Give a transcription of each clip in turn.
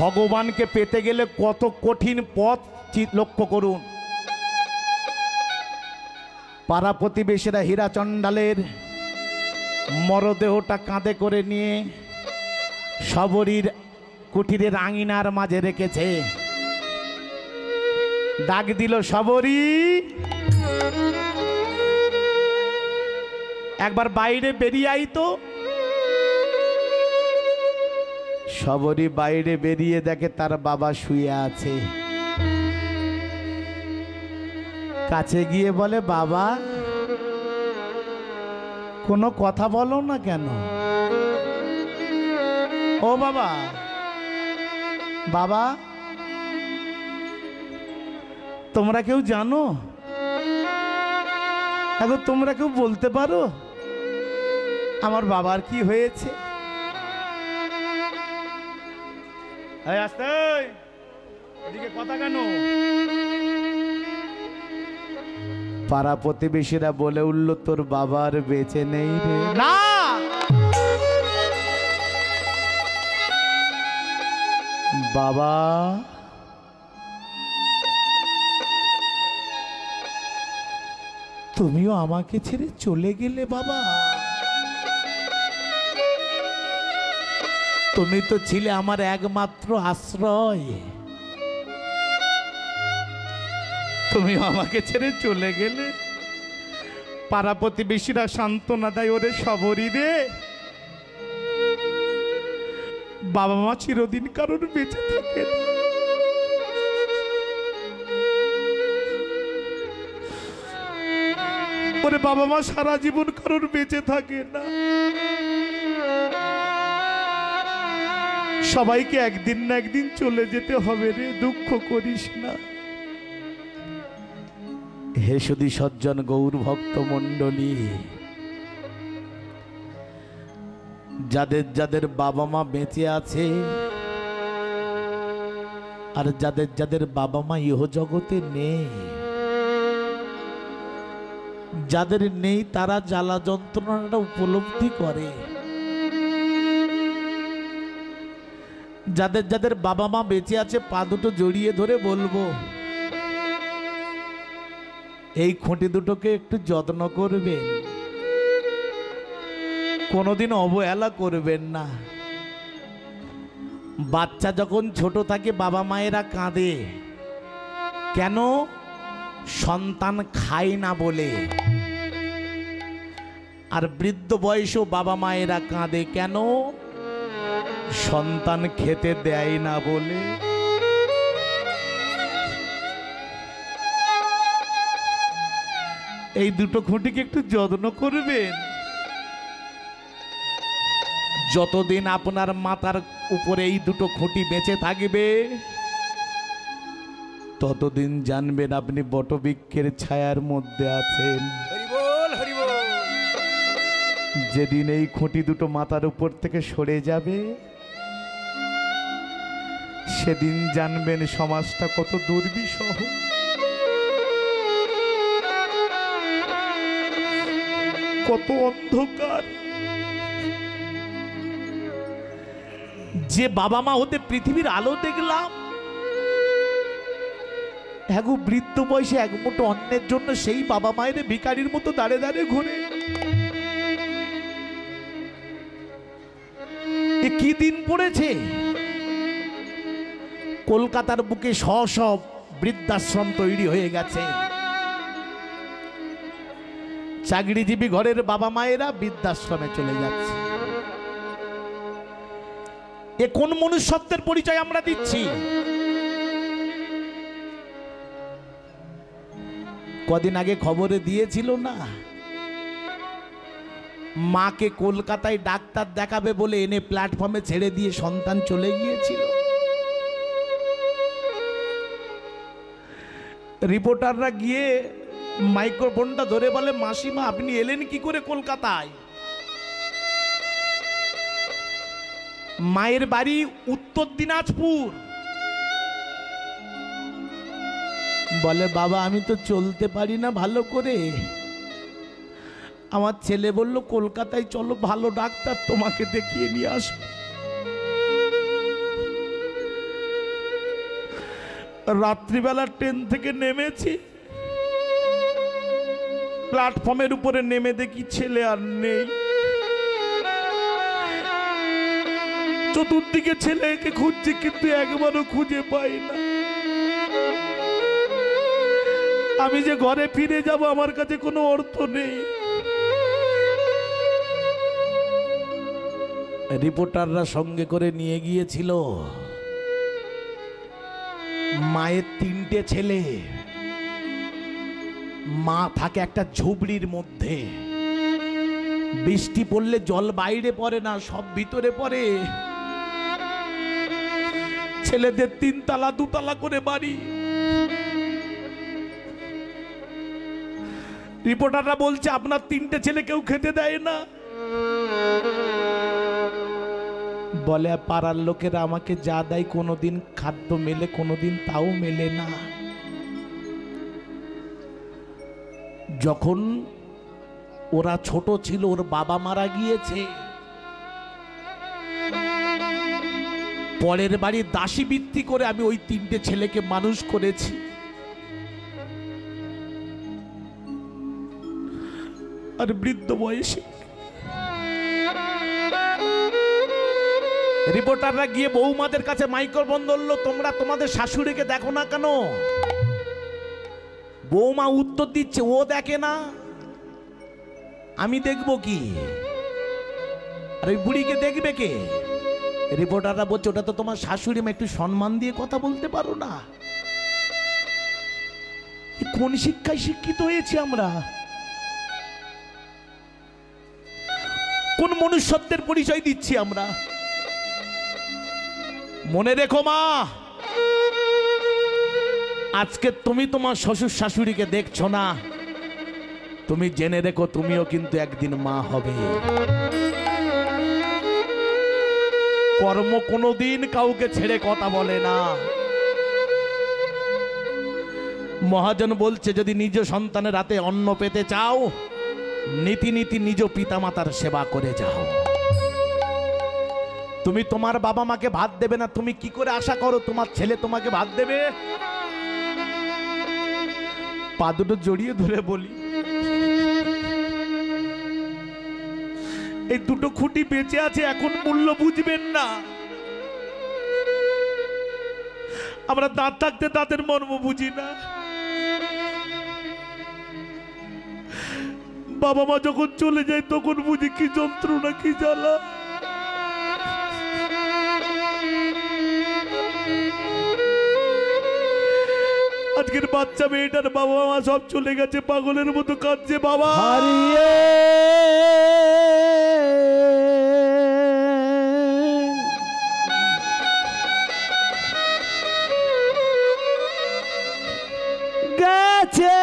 ভগবানকে পেতে গেলে কত কঠিন পথ লক্ষ্য করুন। পাড়া প্রতিবেশীরা হীরা চণ্ডালের মরদেহটা কাঁধে করে নিয়ে শবরীর কুঠিরের আঙিনার মাঝে রেখেছে। ডাক দিল, শবরী একবার বাইরে বেরিয়ে আই তো। শবরী বাইরে বেরিয়ে দেখে তার বাবা শুয়ে আছে। কাছে গিয়ে বলে, বাবা কোনো কথা বলো না কেন? ও বাবা, বাবা তোমরা কেউ জানো? এখন তোমরা কেউ বলতে পারো আমার বাবার কি হয়েছে? এদিকে কথা কেন? পাড়া প্রতিবেশীরা বলে উঠল, তোর বাবার বেঁচে নেই রে। না, বাবা তুমিও আমাকে ছেড়ে চলে গেলে বাবা। তুমি তো ছিলে আমার একমাত্র আশ্রয়, তুমি আমাকে ছেড়ে চলে গেলে। পাড়া প্রতিবেশীরা সান্ত্বনা দেয়, ওরে শবরী রে, বাবা মা চিরদিন কারোর বেঁচে থাকে না। ওরে বাবা মা সারা জীবন কারোর বেঁচে থাকে না। সবাইকে একদিন না একদিন চলে যেতে হবে রে, দুঃখ করিস না। হে সুধী সজ্জন গৌর ভক্ত মণ্ডলী, যাদের যাদের বাবা মা বেঁচে আছে আর যাদের যাদের বাবা মা ইহ জগতে নেই, যাদের নেই তারা জ্বালা যন্ত্রণাটা উপলব্ধি করে। যাদের যাদের বাবা মা বেঁচে আছে পা দুটো জড়িয়ে ধরে বলবো, এই খুঁটি দুটোকে একটু যত্ন করবেন, কোনোদিন অবহেলা করবেন না। বাচ্চা যখন ছোট থাকে বাবা মায়েরা কাঁদে কেন? সন্তান খায় না বলে। আর বৃদ্ধ বয়সেও বাবা মায়েরা কাঁদে কেন? সন্তান খেতে দেয় না বলে। এই দুটো খুঁটিকে একটু যত্ন করবেন। যতদিন আপনার মাথার উপরে এই দুটো খুঁটি বেঁচে থাকবে ততদিন জানবেন আপনি বটবৃক্ষের ছায়ার মধ্যে আছেন। যেদিন এই খুঁটি দুটো মাথার উপর থেকে সরে যাবে সেদিন জানবেন সমাজটা কত দুর্বিষহ। কত অন্ধকার। যে বাবা মা হতে পৃথিবীর আলো দেখলাম, এগো বৃদ্ধ বয়সে এক মুঠো অন্যের জন্য সেই বাবা মায়ের ভিখারির মতো দাঁড়ে দাঁড়ে ঘুরে। এ কি দিন পড়েছে? কলকাতার বুকে সব বৃদ্ধাশ্রম তৈরি হয়ে গেছে। চাকরিজীবী ঘরের বাবা মায়েরা বৃদ্ধাশ্রমে চলে যাচ্ছে। এ কোন মনুষ্যত্বের পরিচয় আমরা দিচ্ছি? কদিন আগে খবরে দিয়েছিল না, মাকে কলকাতায় ডাক্তার দেখাবে বলে এনে প্ল্যাটফর্মে ছেড়ে দিয়ে সন্তান চলে গিয়েছিল। রিপোর্টাররা গিয়ে মাইক্রোফোনটা ধরে বলে, মাসিমা আপনি এলেন কি করে কলকাতায়? মায়ের বাড়ি উত্তর দিনাজপুর। বলে, বাবা আমি তো চলতে পারি না ভালো করে, আমার ছেলে বলল কলকাতায় চলো, ভালো ডাক্তার তোমাকে দেখিয়ে নিয়ে আসো। রাত্রিবেলা ট্রেন থেকে নেমেছি, প্ল্যাটফর্মের উপরে নেমে দেখি ছেলে আর নেই। চতুর্দিকে ছেলেকে খুঁজছি কিন্তু একবারও খুঁজে পাই না। আমি যে ঘরে ফিরে যাব আমার কাছে কোনো অর্থ নেই। রিপোর্টাররা সঙ্গে করে নিয়ে গিয়েছিল মায়ের 3টে ছেলে। মা থাকে একটা ঝুবড়ির মধ্যে, বৃষ্টি পড়লে জল বাইরে পড়ে না, সব ভিতরে পড়ে। ছেলেদের 3 তলা 2 তলা করে বাড়ি। রিপোর্টাররা বলছে আপনার 3টে ছেলে কেউ খেতে দেয় না। বলে পাড়ার লোকেরা আমাকে যা দেয় কোনোদিন খাদ্য মেলে, কোনোদিন তাও মেলে না। যখন ওরা ছোট ছিল ওর বাবা মারা গিয়েছে, পরের বাড়ি দাসী বৃত্তি করে আমি ওই 3টে ছেলেকে মানুষ করেছি। আর বৃদ্ধ বয়সে রিপোর্টাররা গিয়ে বৌমাদের কাছে মাইক্রোফোন ধরলো, তোমরা তোমাদের শাশুড়িকে দেখো না কেন? বৌমা উত্তর দিচ্ছে, ও দেখে না, আমি দেখবো কি? আর ওই বুড়িকে দেখবে কে? রিপোর্টাররা বলছে, ওটা তো তোমার শাশুড়ি মা, একটু সম্মান দিয়ে কথা বলতে পারো না? কোন শিক্ষায় শিক্ষিত হয়েছি আমরা? কোন মনুষ্যত্বের পরিচয় দিচ্ছি আমরা? মনে রেখো মা, আজকে তুমি তোমার শ্বশুর শাশুড়িকে দেখছো না, তুমি জেনে রেখো তুমিও কিন্তু একদিন মা হবে। কর্ম কোনোদিন কাউকে ছেড়ে কথা বলে না। মহাজন বলছে, যদি নিজ সন্তানের হাতে অন্ন পেতে চাও, নীতি নীতি নিজ পিতামাতার সেবা করে যাও। তুমি তোমার বাবা মাকে ভাত দেবে না, তুমি কি করে আশা করো তোমার ছেলে তোমাকে ভাত দেবে? পা দুটো জড়িয়ে ধরে বলি, এই 2টো খুঁটি বেঁচে আছে, এখন মূল্য বুঝবেন না। আমরা দাঁত থাকতে দাঁতের মর্ম বুঝি না। বাবা মা যখন চলে যায় তখন বুঝি কি যন্ত্রণা, কি জ্বালা। আজকের বাচ্চা মেয়েটার বাবা মা সব চলে গেছে, পাগলের মতো কাঁদছে, বাবা হারিয়ে গেছে।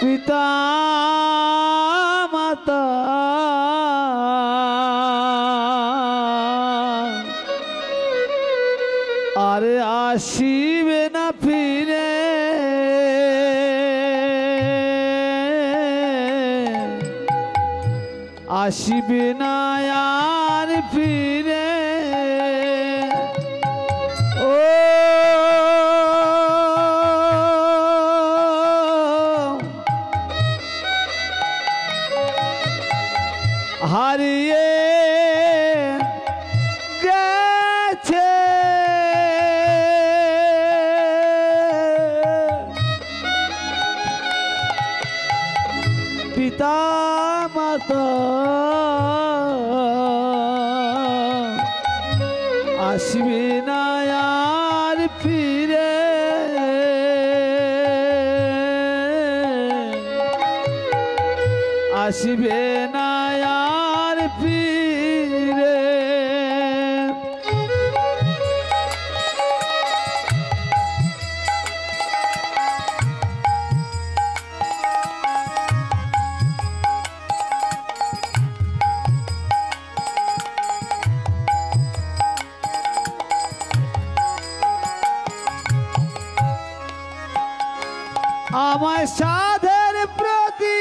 পিতা মাতা আরে আসিবে না ফিরে, আসিবে না আর ফিরে। ও হারিয়ে গেছে পিতা মাতা, আসবে না আর ফিরে। আসবে না আর ফিরে। আমার সাধের প্রতি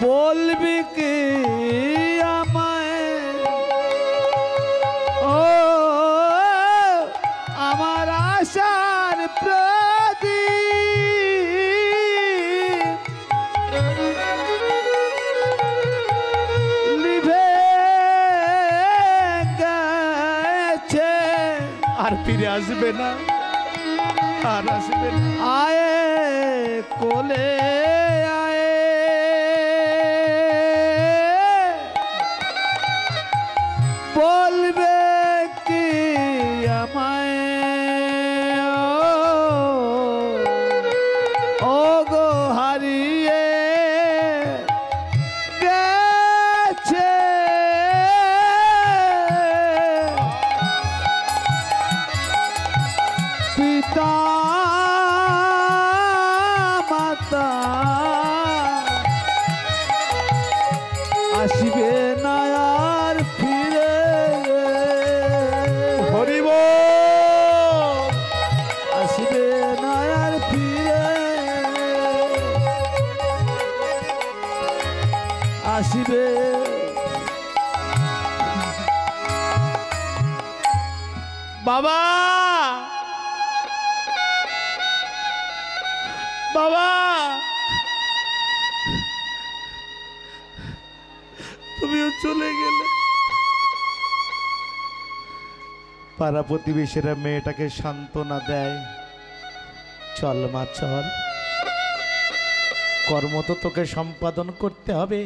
বলবি কি আমায় ও আমার আশার প্রদীপ নিভে গেছে আর ফিরে আসবে না, আর আসবে না। আয়ে কোলে আয়ে বলবে কি আমায় ও গো হারিয়ে গেছে পিতা মাতা আসবে না আর ফিরে হরিব আসবে না আর ফিরে আসবে বাবা, বাবা, তুমিও চলে গেলে। পাড়া প্রতিবেশীরা মেয়েটাকে সান্ত্বনা দেয়, চল মা চল, কর্ম তো তোকে সম্পাদন করতে হবে।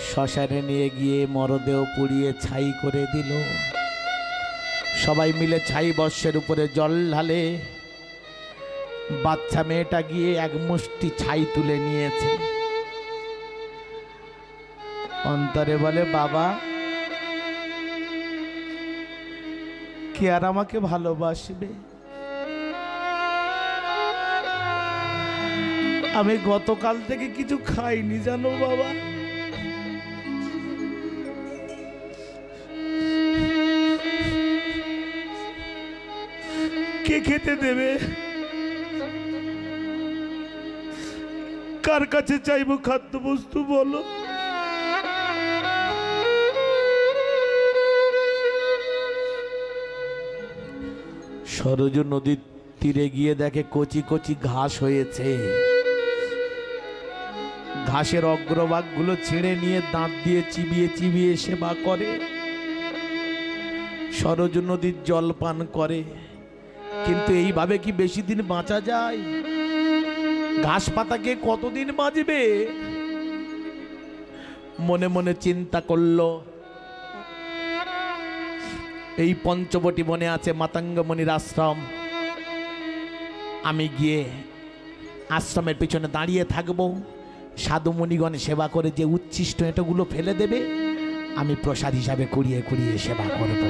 শ্মশানে নিয়ে গিয়ে মরদেহ পুড়িয়ে ছাই করে দিল। সবাই মিলে ছাই বর্ষের উপরে জল ঢালে। বাচ্চা মেয়েটা গিয়ে এক মুষ্টি ছাই তুলে নিয়েছে। অন্তরে বলে, বাবা কে আর আমাকে ভালোবাসবে? আমি গতকাল থেকে কিছু খাইনি জানো বাবা। কে খেতে দেবে? কার কাছে চাইবো খাদ্য বস্তু বলো? সরজু নদীর তীরে গিয়ে দেখে কচি কচি ঘাস হয়েছে। ঘাসের অগ্রভাগগুলো ছিঁড়ে নিয়ে দাঁত দিয়ে চিবিয়ে চিবিয়ে সেবা করে। সরজু নদীর জল পান করে। কিন্তু এইভাবে কি বেশি দিন বাঁচা যায়? ঘাস পাতাকে কতদিন বাঁচবে? মনে মনে চিন্তা করলো, এই পঞ্চবটি বনে আছে মাতঙ্গমণির আশ্রম। আমি গিয়ে আশ্রমের পিছনে দাঁড়িয়ে থাকবো। সাধু মুনিগণ সেবা করে যে উচ্ছিষ্ট এঁটোগুলো ফেলে দেবে, আমি প্রসাদ হিসাবে কুড়িয়ে কুড়িয়ে সেবা করব।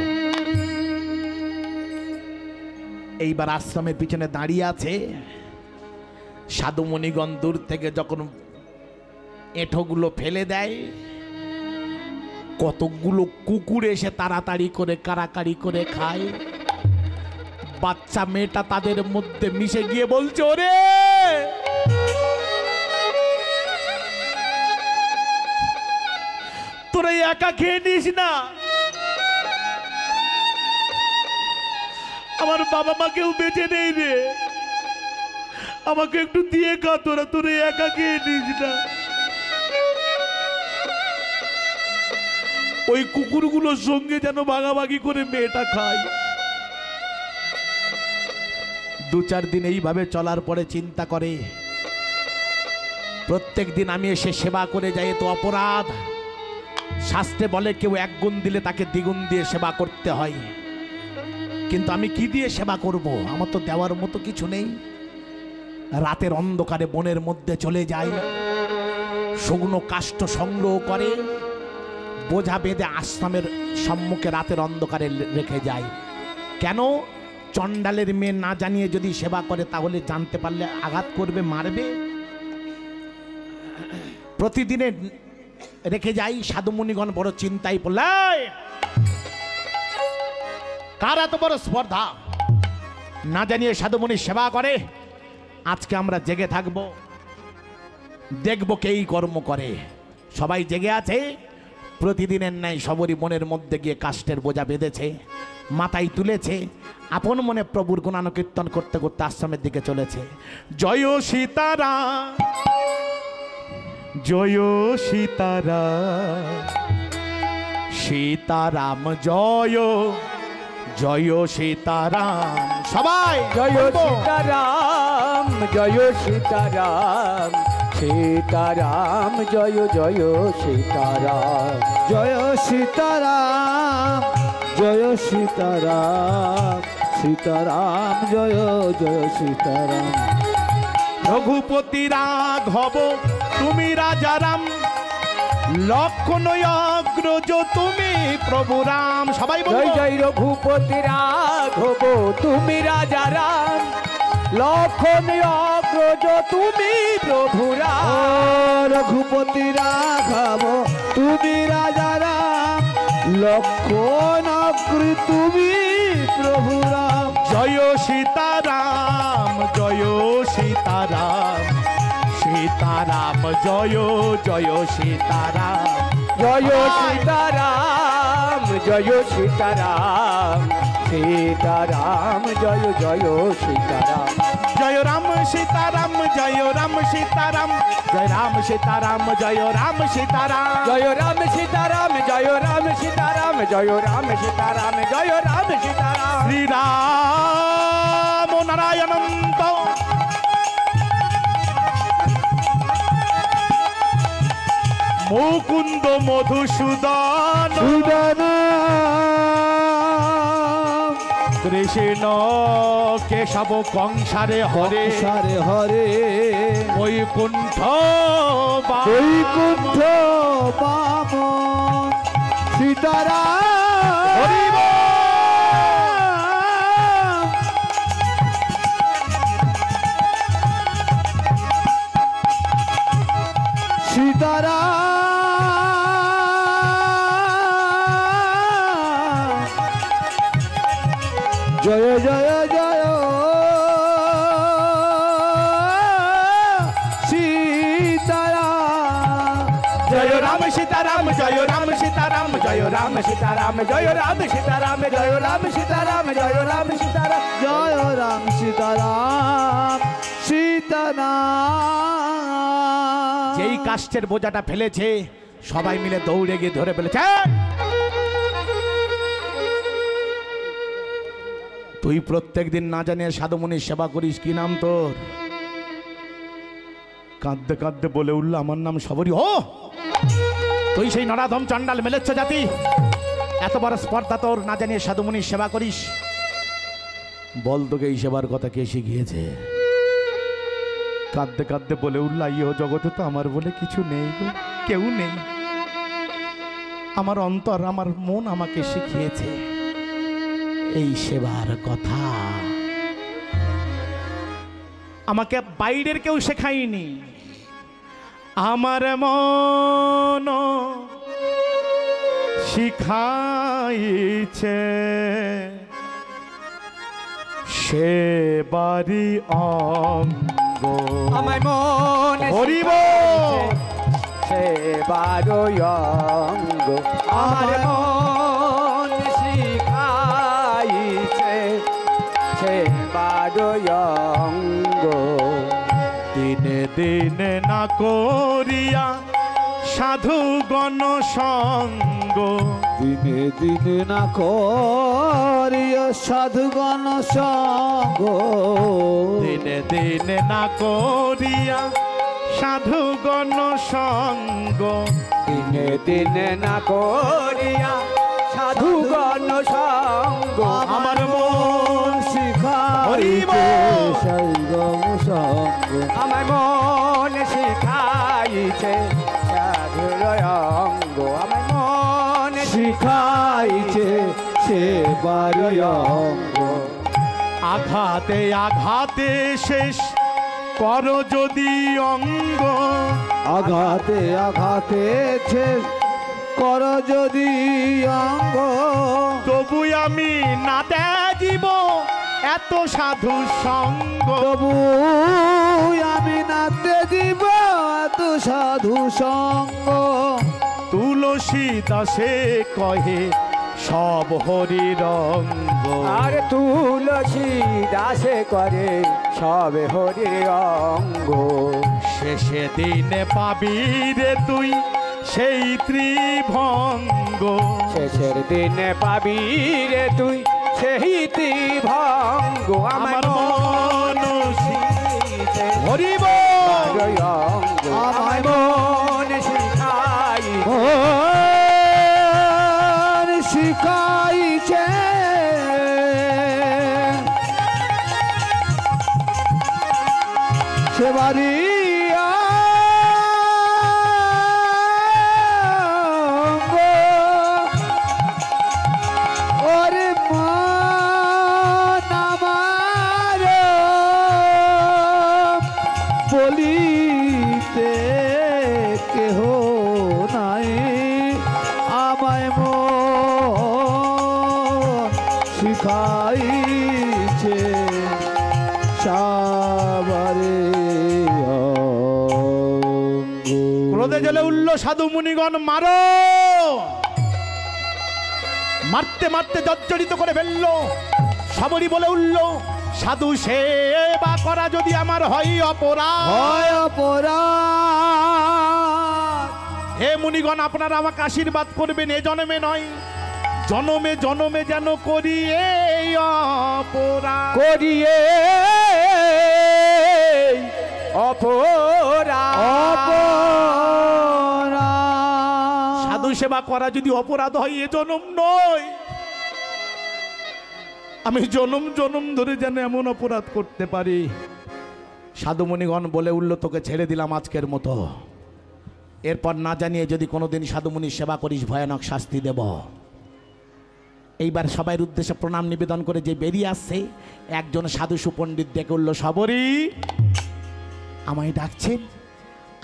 এইবার আশ্রমের পিছনে দাঁড়িয়ে আছে। সাধু মুনিগণ দূর থেকে যখন এঁটোগুলো ফেলে দেয়, কতগুলো কুকুর এসে তাড়াতাড়ি করে কাড়াকাড়ি করে খায়। বাচ্চা মেয়েটা তাদের মধ্যে মিশে গিয়ে বলছে, ওরে তোরা একা খেয়ে নিস না, আমার বাবা মা কেউ বেঁচে নেই রে, আমাকে একটু দিয়ে খা, তোরা তোরা একা খেয়ে নিস না। ওই কুকুরগুলোর সঙ্গে যেন ভাগাভাগি করে মেয়েটা খায়। দু চার দিন এইভাবে চলার পরে চিন্তা করে, প্রত্যেক দিন আমি এসে সেবা করে যাই তো অপরাধ। শাস্ত্রে বলে কেউ এক গুণ দিলে তাকে দ্বিগুণ দিয়ে সেবা করতে হয়। কিন্তু আমি কি দিয়ে সেবা করব? আমার তো দেওয়ার মতো কিছু নেই। রাতের অন্ধকারে বনের মধ্যে চলে যাই, শুকনো কাষ্ঠ সংগ্রহ করে বোঝা বেঁধে আশ্রমের সম্মুখে রাতের অন্ধকারে রেখে যায়। কেন? চণ্ডালের মেয়ে না জানিয়ে যদি সেবা করে তাহলে জানতে পারলে আঘাত করবে, মারবে। প্রতিদিনে রেখে যাই। সাধু মুনিগণ বড় চিন্তায় পড়লে, কার এত বড় স্পর্ধা, না জানিয়ে সাধু মুনি সেবা করে। আজকে আমরা জেগে থাকবো। দেখব কেই কর্ম করে। সবাই জেগে আছে, প্রতিদিনের ন্যায় সবরই মনের মধ্যে গিয়ে কাষ্টের বোঝা বেঁধেছে, মাথায় তুলেছে, আপন মনে প্রভুর গুণানুকীর্তন করতে করতে আশ্রমের দিকে চলেছে। জয় সীতারাম, জয় সীতারাম, সীতারাম জয়, জয় সীতারাম। সবাই জয় বলবো। সীতারাম, জয় সীতারাম, সীতারাম জয় জয় সীতারাম। জয় সীতারাম, জয় সীতারাম, সীতারাম জয় জয় সীতারাম। রঘুপতি রাঘব তুমি রাজা রাম, লক্ষণ অগ্রজ তুমি প্রভু রাম। সবাই জয় বলবো। জয় রঘুপতি রাঘব তুমি রাজা রাম, লক্ষণ অগ্রজ তুমি প্রভু ও রাম। রঘুপতি রাঘব তুমি রাজা রাম, লক্ষণ অগ্রজ তুমি প্রভু রাম। জয় সীতারাম, জয় সীতারাম, সীতারাম জয়, জয় সীতারাম। জয় সীতারাম, জয় সীতারাম, সীতারাম জয় জয় সীতারাম। জয় রাম সীতারাম, জয় রাম সীতারাম, জয় রাম সীতারাম, জয় রাম সীতারাম। জয় রাম সীতারাম, জয় রাম সীতারাম, জয় রাম সীতারাম, জয় রাম সীতারাম। শ্রীরাম নারায়ণন্ত, মুকুন্দ মধুসূদন, সুদন কৃষ্ণ কেশব কংসারে হরে, সারে হরে, বৈকুণ্ঠ বৈকুণ্ঠ বামন, সীতারাম হরি বল। সীতারাম জয় জয় জয় সীতারাম। জয় রাম সীতারাম, জয় রাম সীতারাম, জয় রাম সীতারাম, জয় রাম সীতারাম, জয় রাম সীতারাম, জয় রাম সীতারাম। জয় রাম সীতারাম, সীতারাম। যেই কাষ্টের বোঝাটা ফেলেছে সবাই মিলে দৌড়ে গিয়ে ধরে ফেলেছে। তুই প্রত্যেক দিন না জানিয়ে সাধুমুনির সেবা করিস, কি নাম তোর? কাঁদতে কাঁদতে বলে উঠল, আমার নাম সবরী। ও তুই সেই নরাধম চণ্ডাল মেলেচ্ছ জাতি, এত বড় স্পর্ধা তোর, না জানিয়ে সাধুমুনির সেবা করিস? বল তোকে এই সেবার কথা কে শিখিয়েছে? কাঁদতে কাঁদতে বলে উঠল, ইহ জগতে তো আমার বলে কিছু নেই গো, কেউ নেই। আমার অন্তর, আমার মন আমাকে শিখিয়েছে এই সেবার কথা। আমাকে বাইরের কেউ শেখায়নি, আমার মন শিখাইছে সেবারি অঙ্গ। আমায় মন হরি বল। সেবার অঙ্গ, আমার মন শিখাইছে সেবার অঙ্গ। দিনে দিনে না করিয়া সাধুগণ সঙ্গ, দিনে দিনে না করিয়া সাধুগণ সঙ্গ, দিনে দিনে না করিয়া সাধুগণ সঙ্গ। দিনে দিনে না করিয়া সাধুগণ সঙ্গ। আমার মন হরি শিখাইছে বল। সাধুগণ সঙ্গ। আমার মন শিখাইছে সাধুর অঙ্গ। আমার মন শিখাইছে সেবার অঙ্গ। আঘাতে আঘাতে শেষ কর যদি অঙ্গ, আঘাতে আঘাতে ছেদ কর যদি অঙ্গ, তবু আমি না দেব এত সাধু সঙ্গ। তবু আমি নাতে দিব এত সাধু সঙ্গ তুলসী দাসে কহে সব হরি রঙ্গ। আর তুলসী দাসে করে সবে হরির অঙ্গ। শেষে দিনে পাবি রে তুই সেই ত্রিভঙ্গ। শেষের দিনে পাবি রে তুই সেই ত্রিভঙ্গ। আমার মন হরি বল। অঙ্গ আমায় মন শিখাই মন শিখাইছে সে বাড়ি ওরে মন আমার বলিতে কেহ নাই আমায় মন শিখাইছে সাবারে অঙ্গ। ক্রোধে জ্বলে উঠল সাধু মুনিগণ, মারো। মারতে মারতে জর্জরিত করে ফেলল। সবরি বলে উঠল, সাধু সেবা করা যদি আমার হয় অপরাধ। হয় অপরাধ হে মুনিগণ, আপনারা আমাকে আশীর্বাদ করবেন, এ জন্মে নয় জনমে জনমে যেন করি এই অপরাধ। করিয়ে অপরাধ। সাধু সেবা করা যদি অপরাধ হয়, এ জনম নয়, আমি জনম জনম ধরে যেন এমন অপরাধ করতে পারি। সাধু মুনিগণ বলে উঠল, তোকে ছেড়ে দিলাম আজকের মতো। এরপর না জানিয়ে যদি কোনোদিন সাধু মুনির সেবা করিস, ভয়ানক শাস্তি দেব। এইবার সবাই উদ্দেশ্যে প্রণাম নিবেদন করে যে বেরিয়ে আসছে, একজন সাধু সুপণ্ডিত ডেকে উঠল, সবরি আমায় ডাকছেন,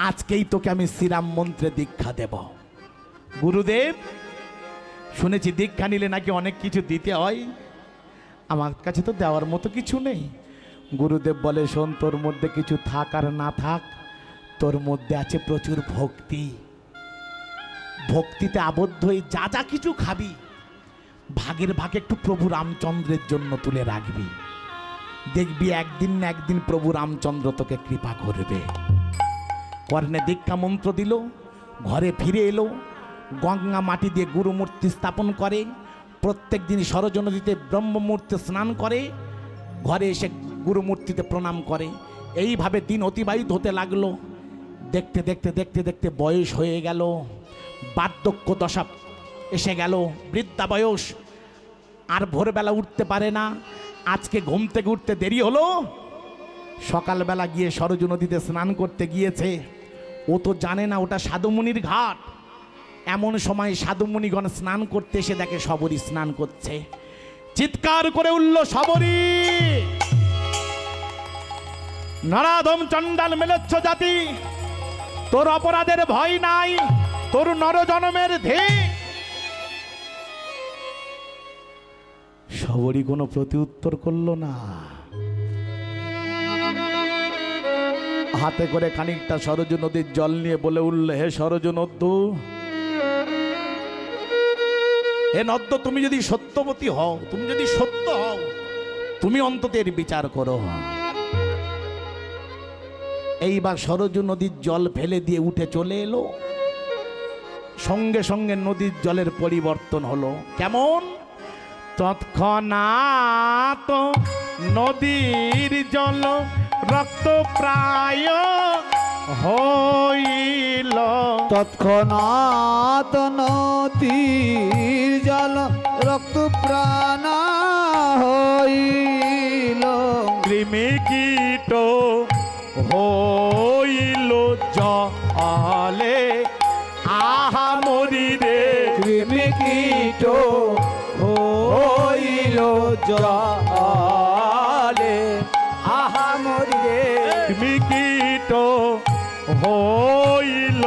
আজকেই তোকে আমি শ্রীরাম মন্ত্রে দীক্ষা দেব। গুরুদেব, শুনেছি দীক্ষা নিলে নাকি অনেক কিছু দিতে হয়, আমার কাছে তো দেওয়ার মতো কিছু নেই। গুরুদেব বলে, শোন, তোর মধ্যে কিছু থাক আর না থাক, তোর মধ্যে আছে প্রচুর ভক্তি। ভক্তিতে আবদ্ধ হয়ে যা যা কিছু খাবি, ভাগের ভাগে একটু প্রভু রামচন্দ্রের জন্য তুলে রাখবি। দেখবি একদিন না একদিন প্রভু রামচন্দ্র তোকে কৃপা করবে। কর্ণে দীক্ষা মন্ত্র দিল, ঘরে ফিরে এলো, গঙ্গা মাটি দিয়ে গুরুমূর্তি স্থাপন করে, প্রত্যেক দিন সরজ নদীতে ব্রহ্মমূর্তি স্নান করে, ঘরে এসে গুরুমূর্তিতে প্রণাম করে। এইভাবে দিন অতিবাহিত হতে লাগলো। দেখতে দেখতে দেখতে দেখতে বয়স হয়ে গেল, বার্ধক্য দশা এসে গেল, বৃদ্ধা বয়স, আর ভোরবেলা উঠতে পারে না। আজকে ঘুম থেকে উঠতে দেরি হলো, সকালবেলা গিয়ে সরজ নদীতে স্নান করতে গিয়েছে। ও তো জানে না ওটা সাধুমুনির ঘাট। এমন সময় সাধুমুনিগণ স্নান করতে এসে দেখে সবরী স্নান করছে। চিৎকার করে উঠল, সবরী, নরাধম চণ্ডাল মেলেচ্ছ জাতি, তোর অপরাধের ভয় নাই, তোর নরজনমের ধিক। সবরী কোনো প্রতি উত্তর করল না। হাতে করে খানিকটা সরজ নদীর জল নিয়ে বলে উঠল, হে সরজ নদ্য, হে নদ্য, তুমি যদি সত্যবতী হও, তুমি যদি সত্য হও, তুমি অন্তত এর বিচার করো। এইবার সরজ নদীর জল ফেলে দিয়ে উঠে চলে এলো। সঙ্গে সঙ্গে নদীর জলের পরিবর্তন হলো। কেমন? তৎক্ষণাৎ নদীর জল রক্ত প্রায় হইল। তৎক্ষণাৎ নদীর জল রক্ত প্রাণ হইল। কৃমি কীট হইল জলে, আহা মরি রে। কৃমি কীট হইল জলে, আহা মরি রে। কৃমি কীট হইল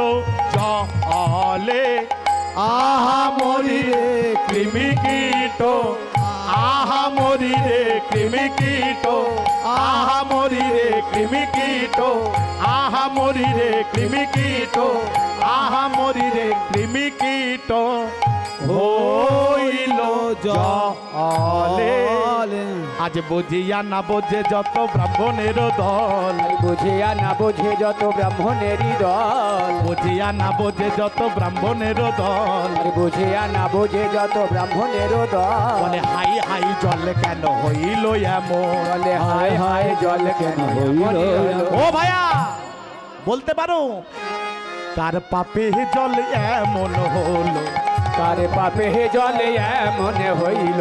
জলে, আহা মরি রে। কৃমি কীট, আহা মরি রে। কৃমি কীট, আহা মরি রে কৃমি কীট, আহা মরি রে কৃমি কীট, আহা মরি রে কৃমি কীট হইল জলে। আজ বুঝিয়া না বোঝে যত ব্রাহ্মণের দল, বুঝিয়া না বোঝে যত ব্রাহ্মণেরই দল, বুঝিয়া না বোঝে যত ব্রাহ্মণের দল, বুঝিয়া না বোঝে যত ব্রাহ্মণের দল। বলে হাই হাই জল কেন হইল এমন, বলে হায় হায় জল কেন হইল। ও ভাইয়া বলতে পারো কার পাপে জল এমন হলো, কার পাপে জলে এমন হইল,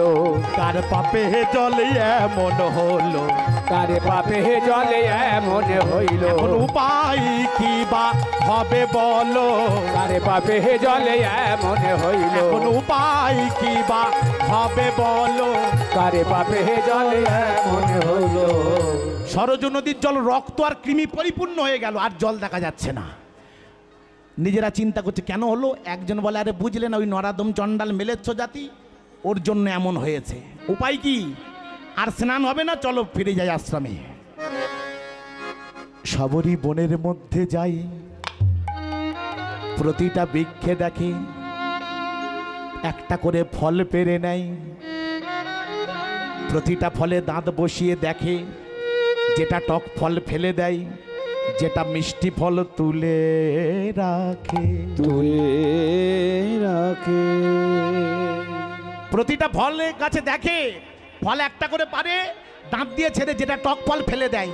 কার পাপে জল এমন হলো, কার পাপে জলে এমন হইল। এখন উপায় কি বা হবে বলো, কার পাপে জলে এমন হইল, এখন উপায় কি বা হবে বলো। কার পাপে জলে এমন হইল। সরজ নদীর জল রক্ত আর কৃমি পরিপূর্ণ হয়ে গেল, আর জল দেখা যাচ্ছে না। নিজেরা চিন্তা করছে কেন হলো। একজন বলে আরে বুঝলেন ওই নরাদম চণ্ডাল মেলেচ্ছ জাতি, ওর জন্য এমন হয়েছে। উপায় কি? আর স্নান হবে না, চলো ফিরে যাই আশ্রমে। সবরই বনের মধ্যে যাই, প্রতিটা বৃক্ষে দেখে একটা করে ফল পেড়ে নেয়, প্রতিটা ফলে দাঁত বসিয়ে দেখে, যেটা টক ফল ফেলে দেয়, যেটা মিষ্টি ফল তুলে রাখে, তুলে রাখে। প্রতিটা ফলের কাছে দেখে, ফল একটা করে পারে দাঁত দিয়ে ছেড়ে, যেটা টক ফল ফেলে দেয়,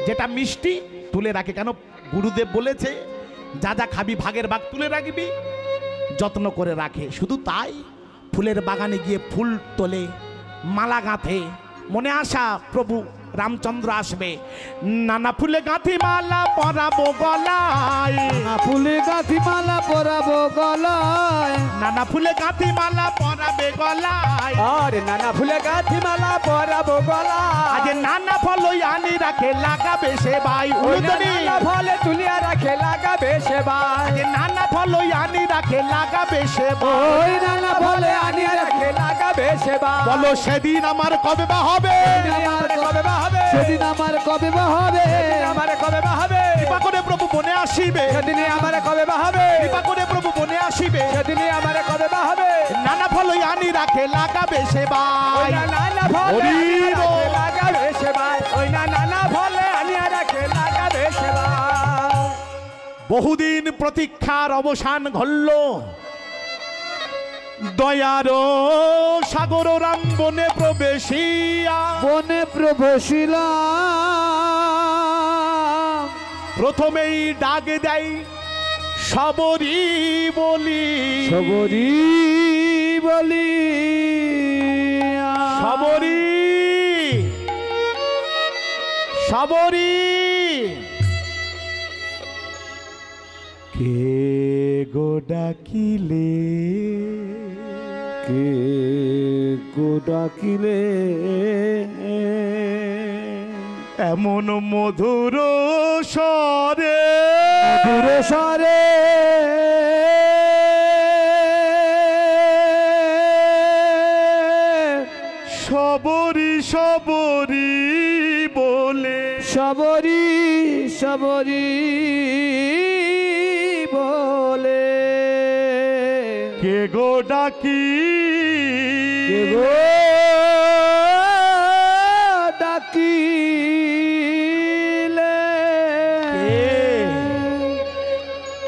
যেটা মিষ্টি তুলে রাখে। কেন? গুরুদেব বলেছে যা যা খাবি ভাগের ভাগ তুলে রাখবি, যত্ন করে রাখে। শুধু তাই, ফুলের বাগানে গিয়ে ফুল তোলে, মালা গাঁথে, মনে আশা প্রভু রামচন্দ্র আসবে। নানা ফুলে গাঁথি মালা পরাবো গলায়, নানা ফুলে গাঁথি মালা পরাবো গলায়, নানা ফুলে গাঁথি মালা পরাবে গলায়। আর নানা ফুলে গাঁথি মালা পরাবো গলায়। আজ নানা ফলই আনি রাখে লাগাবে সে ভাই উলুদনি, নানা ফলে তুলিয়া রাখে লাগাবে সেবায়। আজ নানা ফলই আনি রাখে লাগাবে সে ভাই। ওই নানা ফলে আনিয়া রাখে লাগাবে সেবায়। বলো সেদিন আমার কবে বা হবে, আমার কবে বা হবে, সেদিন আমার কবে বা হবে, আমার কবে বা হবে, কৃপা করে প্রভু বনে আসিবে, সেদিনে আমার কবে বা হবে, কৃপা করে প্রভু বনে আসিবে। সেদিনে আমার কবে বা হবে। নানা ফলই আনি রাখে লাগাবে সে ভাই। ওই না নানা ফলে হরি আনিয়া রাখে বল। লাগাবে সেবায়। ওই না নানা ফলে আনিয়া রাখে লাগাবে সেবায়। বহুদিন প্রতীক্ষার অবসান ঘটল, দয়ার সাগর রাম বনে প্রবেশিয়া, বনে প্রবেশিলাম, প্রথমেই ডাক দেয় সবরি বলি, সবরি বলি, সবরি সবরি। কে গো ডাকিলে, কে গো ডাকিলে, এমন মধুর স্বরে, দূরে সরে, সবরি সবরি বলে, সবরি সবরি বলে, কে গো ডাকি, কে গো ডাকিলে,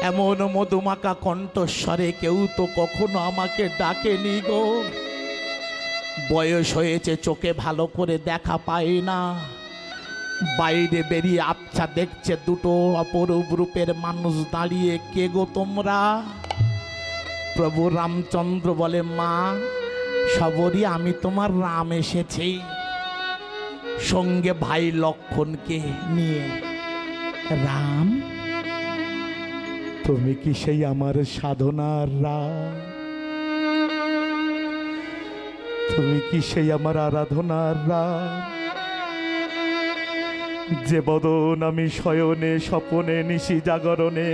এমন মধুমাকা কণ্ঠস্বরে কেউ তো কখনো আমাকে ডাকেনি গো। বয়স হয়েছে, চোখে ভালো করে দেখা পাই না, বাইরে বেরিয়ে আচ্ছা দেখছে দুটো অপরূপ রূপের মানুষ দাঁড়িয়ে। কে গো তোমরা? প্রভু রামচন্দ্র বলে, মা সবরি আমি তোমার রাম এসেছি, সঙ্গে ভাই লক্ষণকে নিয়ে। রাম, তুমি কি সেই আমার সাধনার রাম? তুমি কি সেই আমার আরাধনার রাম? যে বদন আমি শয়নে স্বপনে নিশি জাগরণে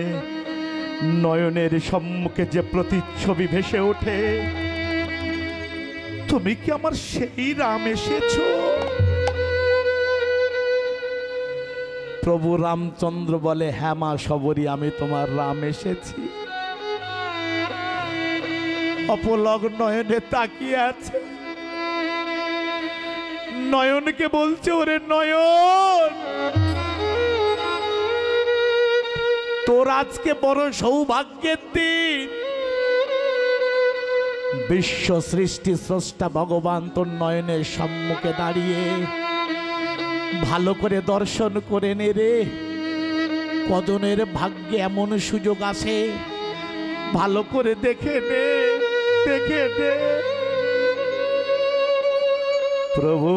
নয়নের সম্মুখে যে প্রতিচ্ছবি ভেসে ওঠে, তুমি কি আমার সেই রাম এসেছো? প্রভু রামচন্দ্র বলে, হ্যাঁ মা শবরী, আমি তোমার রাম এসেছি। অপলক নয়নে তাকিয়ে আছে, নয়নকে বলছে, ওরে নয়ন, তোর আজকে বড় সৌভাগ্যের দিন। বিশ্ব সৃষ্টি স্রষ্টা ভগবান তোর নয়নের সম্মুখে দাঁড়িয়ে, ভালো করে দর্শন করে নে রে। কজনের ভাগ্যে এমন সুযোগ আসে, ভালো করে দেখে নে, দেখে নে। প্রভু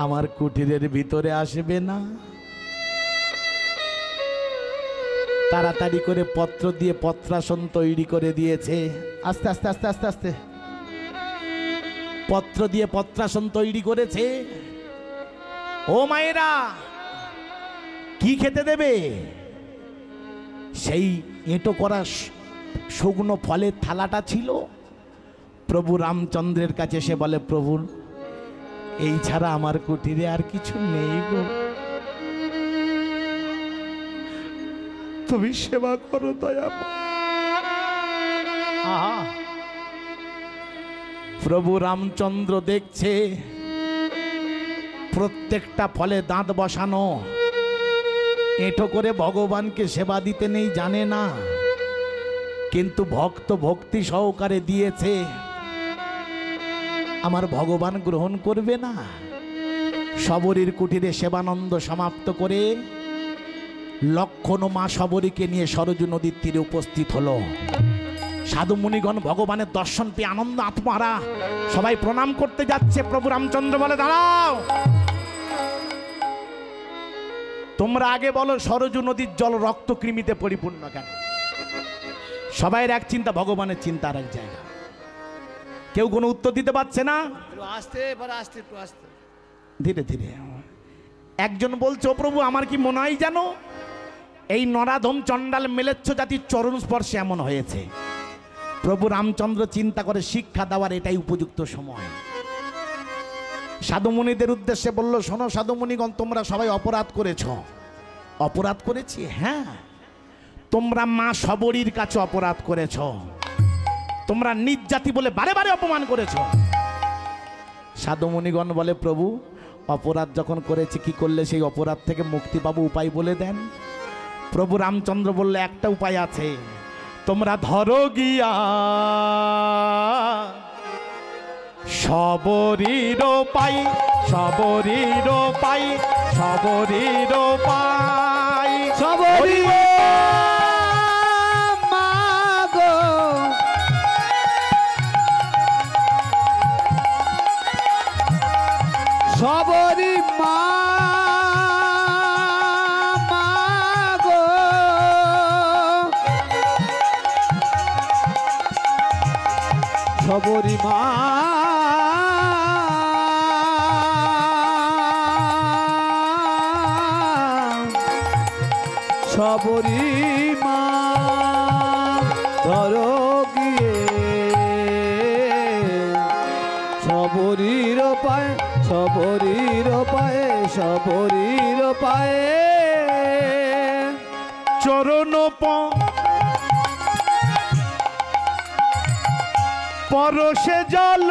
আমার কুটিরের ভিতরে আসবে না? তাড়াতাড়ি করে পত্র দিয়ে পত্রাসন তৈরি করে দিয়েছে। আস্তে আস্তে আস্তে আস্তে আস্তে পত্র দিয়ে পত্রাসন তৈরি করেছে। ও মায়েরা, কি খেতে দেবে? সেই এঁটো করা শুকনো ফলের থালাটা ছিল। প্রভু রামচন্দ্রের কাছে সে বলে, প্রভু এই ছাড়া আমার কুটিরে আর কিছু নেই গো, তুমি সেবা করো দয়া। প্রভু রামচন্দ্র দেখছে প্রত্যেকটা ফলে দাঁত বসানো, এঁটো করে ভগবানকে সেবা দিতে নেই জানে না, কিন্তু ভক্ত ভক্তি সহকারে দিয়েছে। আমার ভগবান গ্রহণ করবে না? শবরীর কুটিরে সেবানন্দ সমাপ্ত করে লক্ষণ মা শবরীকে নিয়ে সরজু নদীর তীরে উপস্থিত হলো। সাধু মুনিগণ ভগবানের দর্শন পেয়ে আনন্দ আত্মহারা, সবাই প্রণাম করতে যাচ্ছে। প্রভু রামচন্দ্র বলে, দাঁড়াও, তোমরা আগে বলো সরজু নদীর জল রক্ত কৃমিতে পরিপূর্ণ কেন? সবাই এক চিন্তা, ভগবানের চিন্তা আর এক জায়গা। কেউ কোনো উত্তর দিতে পারছে না। ধীরে ধীরে একজন বলছে, ও প্রভু আমার কি মনে হয় জানো, এই নরাধম চণ্ডাল মেলেচ্ছ জাতির চরণ স্পর্শে এমন হয়েছে। প্রভু রামচন্দ্র চিন্তা করে শিক্ষা দেওয়ার এটাই উপযুক্ত সময়। সাধুমুনিদের উদ্দেশ্যে বলল, শোনো সাধুমুনিগণ, তোমরা সবাই অপরাধ করেছ। অপরাধ করেছি? হ্যাঁ, তোমরা মা শবরীর কাছে অপরাধ করেছ। তোমরা নিজ জাতি বলে বারে বারে অপমান করেছ। সাধুমুনিগণ বলে, প্রভু অপরাধ যখন করেছি, কি করলে সেই অপরাধ থেকে মুক্তি পাবো, উপায় বলে দেন। প্রভু রামচন্দ্র বললে, একটা উপায় আছে, তোমরা ধরো গিয়া শবরীর পাই, শবরীর পাই, শবরীর পাই, শবরী মা গো, শবরী মা গো, শবরী মা শবরী মা ধরো গিয়ে শবরীর পায়ে, শবরীর পায়ে, শবরীর পায়ে চরণ পরশে জল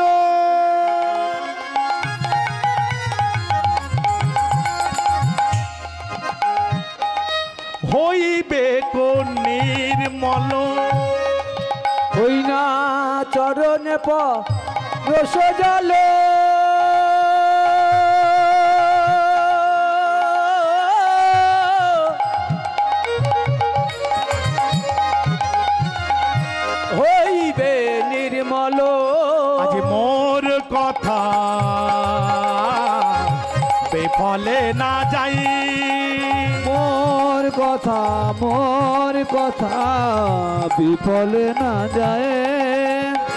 হইবে কোন নির্মল, হই না চরণে রস জল, হইবে নির্মল। আজ মোর কথা বেফলে না যাই, মোর কথা, মোর কথা বিফলে না যায়।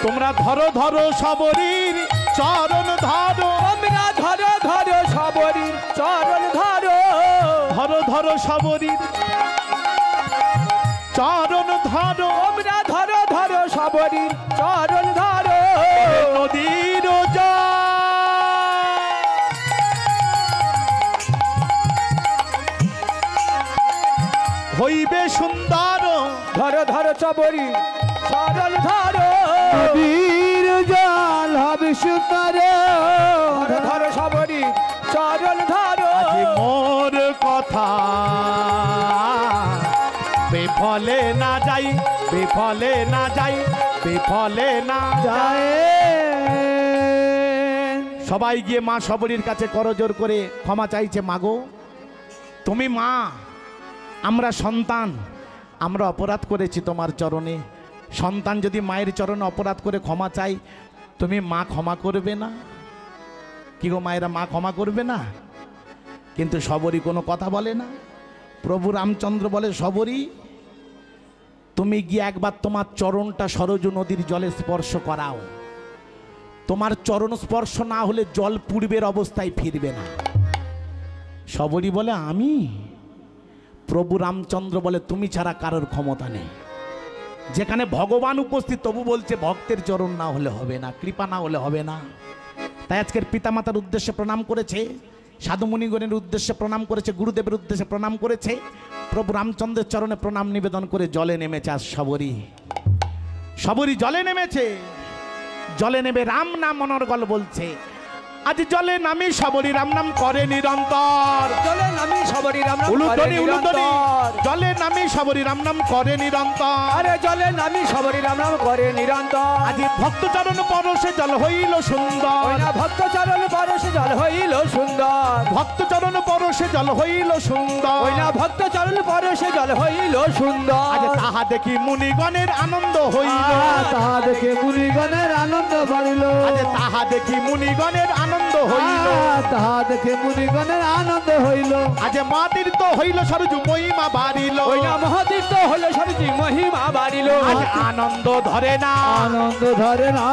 তোমরা ধরো ধরো শবরীর চরণ ধরো, তোমরা ধরো ধরো শবরীর চরণ ধরো, ধরো ধরো শবরীর চরণ ধরো, তোমরা ধরো ধরো শবরীর চরণ ধরো। নদীর জল হইবে সুন্দর। ধরো ধরো চবরি চরণ ধরো, নদীর জল হবে সুন্দর। ধরো ধরো চবরি চরণ ধরো। আজ মোর কথা বিফলে না যাই, বিফলে না যাই, বিফলে না যায় সবাই গিয়ে মা সবরীর কাছে করজোর করে ক্ষমা চাইছে। মাগো তুমি মা, আমরা সন্তান, আমরা অপরাধ করেছি তোমার চরণে। সন্তান যদি মায়ের চরণে অপরাধ করে ক্ষমা চাই, তুমি মা ক্ষমা করবে না? কি গো মায়েরা, মা ক্ষমা করবে না? কিন্তু সবরী কোনো কথা বলে না। প্রভু রামচন্দ্র বলে, সবরী তুমি গিয়ে একবার তোমার চরণটা সরজু নদীর জলে স্পর্শ করাও। তোমার চরণ স্পর্শ না হলে জল পূর্বের অবস্থায় ফিরবে না। সবরী বলে, আমি? প্রভু রামচন্দ্র বলে, তুমি ছাড়া কারোর ক্ষমতা নেই। যেখানে ভগবান উপস্থিত তবু বলছে ভক্তের চরণ না হলে হবে না, কৃপা না হলে হবে না। তাই আজকের পিতামাতার উদ্দেশ্যে প্রণাম করেছে, সাধু মুনিগণের উদ্দেশ্যে প্রণাম করেছে, গুরুদেবের উদ্দেশ্যে প্রণাম করেছে। প্রভু রামচন্দ্রের চরণে প্রণাম নিবেদন করে জলে নেমেছে আজ সবরী। সবরী জলে নেমেছে, জলে নেবে রাম নাম অনর্গল বলছে। আজ জলে নামি সবরী রাম নাম করে নিরন্তর। জলে নামি সবরি রাম নাম করে উলুধ্বনি উলুধ্বনি, নিরন্তর। জলে নামি সবরী রাম নাম করে নিরন্তর। আরে জলে নামি সবরি রাম নাম করে নিরন্তর। আজ ভক্ত চরণ পরশে জল হইল সুন্দর। ওই না ভক্ত চরণ পরশে জল হইল সুন্দর। ভক্ত চরণ পরশে জল হইল সুন্দর। ওই না ভক্ত চরণ পরশে জল হইল সুন্দর। আজ তাহা দেখি মুনিগণের আনন্দ হইল। তাহা দেখে মুনিগণের আনন্দ বাড়িল। আজ তাহা দেখি মুনিগণের আনন্দ হইল। তাহা দেখে মুনিগণের আনন্দ হইল। আজ মা তীর্থ হইল সরজু মহিমা বাড়িল। ওই না মহাতীর্থ হলো সরজি মহিমা বাড়িল। আজ আনন্দ ধরে না, আনন্দ ধরে না,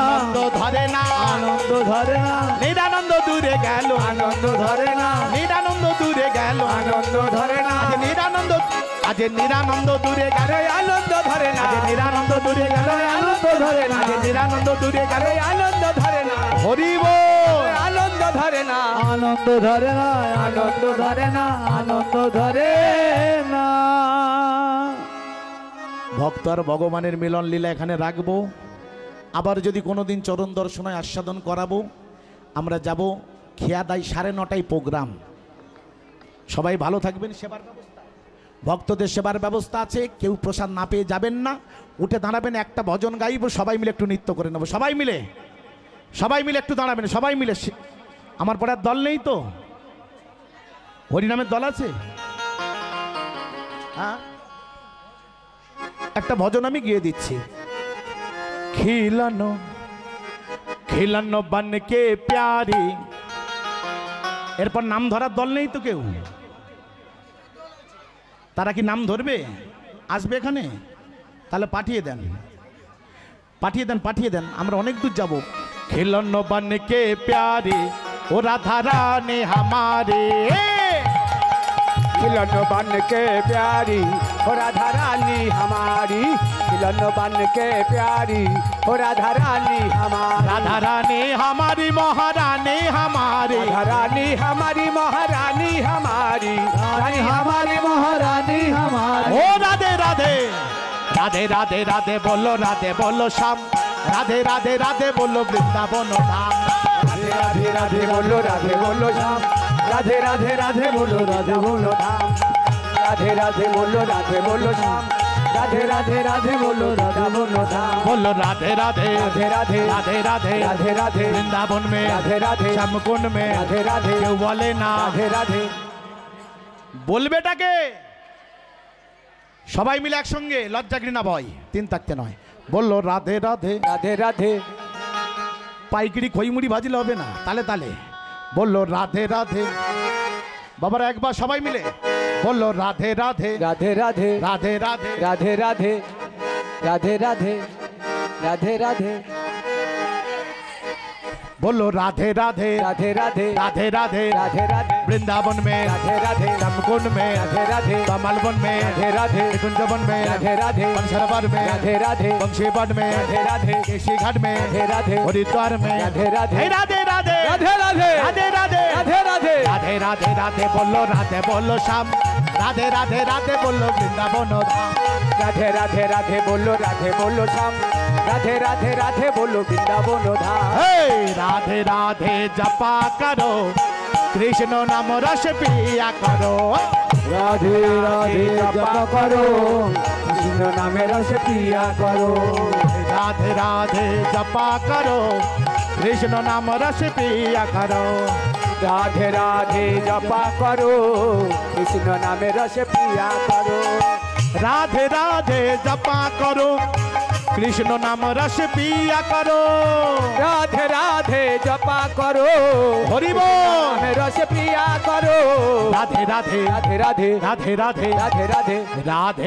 আনন্দ ধরে না, আনন্দ ধরে না, নিরানন্দ দূরে গেল, আনন্দ ধরে না, নিরানন্দ দূরে গেল, আনন্দ ধরে না। আজ নিরানন্দ, আজ নিরানন্দ দূরে গেল, আরে আনন্দ ধরে না, আজ নিরানন্দ দূরে গেল, আনন্দ ধরে না, আজ নিরানন্দ দূরে গেল। আরে আনন্দ ধরে না, হরি বল। আনন্দ ধরে না, আনন্দ ধরে না, আনন্দ ধরে না, আনন্দ ধরে না। ভক্ত আর ভগবানের মিলন লীলা এখানে রাখবো। আবার যদি কোনোদিন চরণ দর্শনায় আস্বাদন করাবো। আমরা যাব খেয়াদাই 9:30টায় প্রোগ্রাম। সবাই ভালো থাকবেন। সেবার ব্যবস্থা, ভক্তদের সেবার ব্যবস্থা আছে। কেউ প্রসাদ না পেয়ে যাবেন না, উঠে দাঁড়াবেন, একটা ভজন গাইব, সবাই মিলে একটু নৃত্য করে নেবো। সবাই মিলে, সবাই মিলে একটু দাঁড়াবেন, সবাই মিলে। আমার পড়ার দল নেই তো? হরিনামের দল আছে? হ্যাঁ, একটা ভজন আমি গিয়ে দিচ্ছি। খিলানো খিলানো বানকে প্যারি। এরপর নাম ধরার দল নেই তো কেউ? তারা কি নাম ধরবে? আসবে এখানে? তাহলে পাঠিয়ে দেন, পাঠিয়ে দেন, পাঠিয়ে দেন। আমরা অনেক দূর যাব। খিলানো বানকে প্যারি ও রাধা রানী হামারে। मिलन बन के प्यारी हो राधा रानी हमारी। मिलन बन के प्यारी हो राधा रानी हमारी। राधा रानी हमारी महारानी हमारी। राधा रानी हमारी महारानी हमारी। रानी हमारी महारानी हमारी। ओ राधे राधे राधे राधे राधे बोलो राधे बोलो श्याम। राधे राधे राधे बोलो वृंदावन धाम। राधे राधे राधे बोलो राधे बोलो श्याम। राधे राधे राधे बोलो राधे बोलो धाम। राधे राधे बोलो राधे बोलो श्याम। राधे राधे राधे बोलो राधे बोलो धाम। बोलो राधे राधे राधे राधे राधे राधे राधे राधे वृंदावन में राधे राधे श्याम कुंड में राधे राधे केउ बोले ना राधे राधे। বলবেটাকে সবাই মিলে একসঙ্গে লজ্জা ঘৃণা ভয় তিন থাকতে নয়। বললো রাধে রাধে राधे राधे পাইকিরি খইমুড়ি ভাজিলে হবে না, তালে তালে। বললো রাধে রাধে বাবারা একবার সবাই মিলে বললো রাধে রাধে राधे राधे রাধে রাধে राधे राधे राधे राधे राधे राधे बोलो राधे राधे राधे राधे राधे राधे राधे राधे वृंदावन में राधे राधे रामकुंड में राधे राधे कमलवन में राधे राधे कुंजवन में राधे राधे पंचरवर में राधे राधे बंशीवन में राधे राधे केशी घाट में राधे राधे हरिद्वार में राधे राधे हे राधे राधे राधे राधे राधे राधे राधे राधे राधे राधे राधे बोलो श्याम। রাধে রাধে রাধে বললো বৃন্দাবন ধাম। রাধে রাধে রাধে বলো শ্যাম রাধে রাধে রাধে বলো বৃন্দাবন ধাম हे राधे राधे जपा करो कृष्ण नाम रस पिया करो। রাধে রাধে জপ করো কৃষ্ণ নামে রস পিয়া করো राधे राधे जपा करो कृष्ण नाम रस पिया करो। রাধে রাধে জপ করো কৃষ্ণ নামে রস পিয়া করো राधे राधे जपा करो कृष्ण नाम रस पिया करो। রাধে রাধে জপ করো हरि बोल নামে রস পিয়া করো राधे राधे রাধে রাধে राधे राधे রাধে রাধে राधे